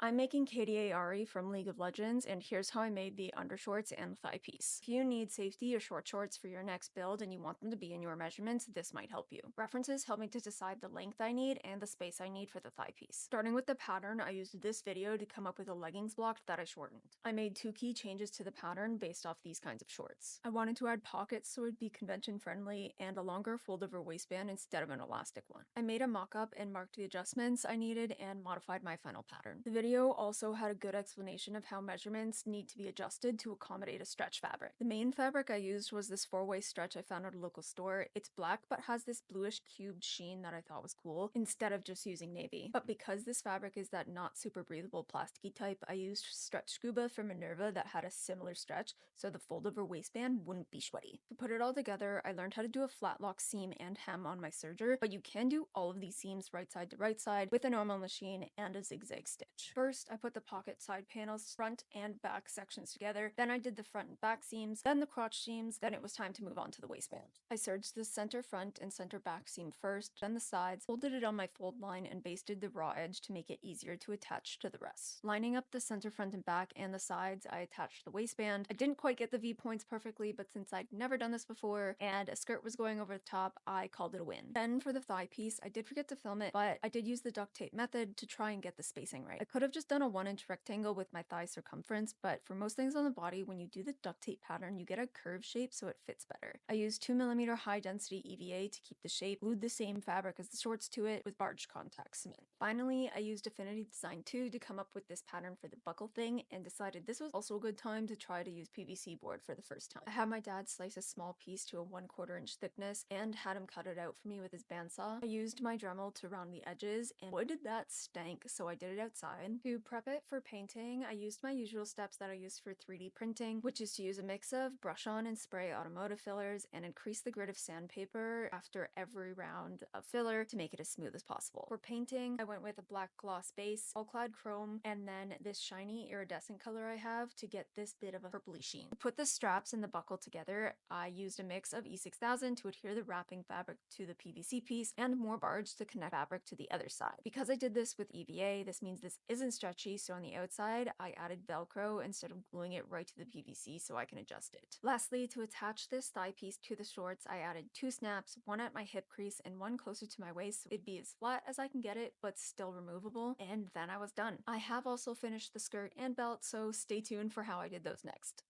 I'm making KDA Ahri from League of Legends, and here's how I made the undershorts and the thigh piece. If you need safety or short shorts for your next build and you want them to be in your measurements, this might help you. References help me to decide the length I need and the space I need for the thigh piece. Starting with the pattern, I used this video to come up with a leggings block that I shortened. I made two key changes to the pattern based off these kinds of shorts. I wanted to add pockets so it'd be convention friendly and a longer fold over waistband instead of an elastic one. I made a mock-up and marked the adjustments I needed and modified my final pattern. The video also had a good explanation of how measurements need to be adjusted to accommodate a stretch fabric. The main fabric I used was this 4-way stretch I found at a local store. It's black but has this bluish cubed sheen that I thought was cool instead of just using navy. But because this fabric is that not super breathable plasticky type, I used stretch scuba from Minerva that had a similar stretch so the fold over waistband wouldn't be sweaty. To put it all together, I learned how to do a flat lock seam and hem on my serger, but you can do all of these seams right side to right side with a normal machine and a zigzag stitch. First, I put the pocket side panels, front and back sections together, then I did the front and back seams, then the crotch seams, then it was time to move on to the waistband. I serged the center front and center back seam first, then the sides, folded it on my fold line, and basted the raw edge to make it easier to attach to the rest. Lining up the center front and back and the sides, I attached the waistband. I didn't quite get the V points perfectly, but since I'd never done this before and a skirt was going over the top, I called it a win. Then for the thigh piece, I did forget to film it, but I did use the duct tape method to try and get the spacing right. I could have just done a 1-inch rectangle with my thigh circumference, but for most things on the body, when you do the duct tape pattern, you get a curved shape so it fits better. I used 2mm high density EVA to keep the shape, glued the same fabric as the shorts to it with barge contact cement. Finally, I used Affinity Design 2 to come up with this pattern for the buckle thing and decided this was also a good time to try to use PVC board for the first time. I had my dad slice a small piece to a 1/4 inch thickness and had him cut it out for me with his bandsaw. I used my Dremel to round the edges, and boy did that stank, so I did it outside. To prep it for painting, I used my usual steps that I use for 3D printing, which is to use a mix of brush on and spray automotive fillers and increase the grit of sandpaper after every round of filler to make it as smooth as possible. For painting, I went with a black gloss base, all clad chrome, and then this shiny iridescent color I have to get this bit of a purpley sheen. To put the straps and the buckle together, I used a mix of E6000 to adhere the wrapping fabric to the PVC piece and more barge to connect fabric to the other side. Because I did this with EVA, this means this isn't stretchy, so on the outside, I added Velcro instead of gluing it right to the PVC so I can adjust it. Lastly, to attach this thigh piece to the shorts, I added 2 snaps, one at my hip crease and one closer to my waist so it'd be as flat as I can get it, but still removable, and then I was done. I have also finished the skirt and belt, so stay tuned for how I did those next.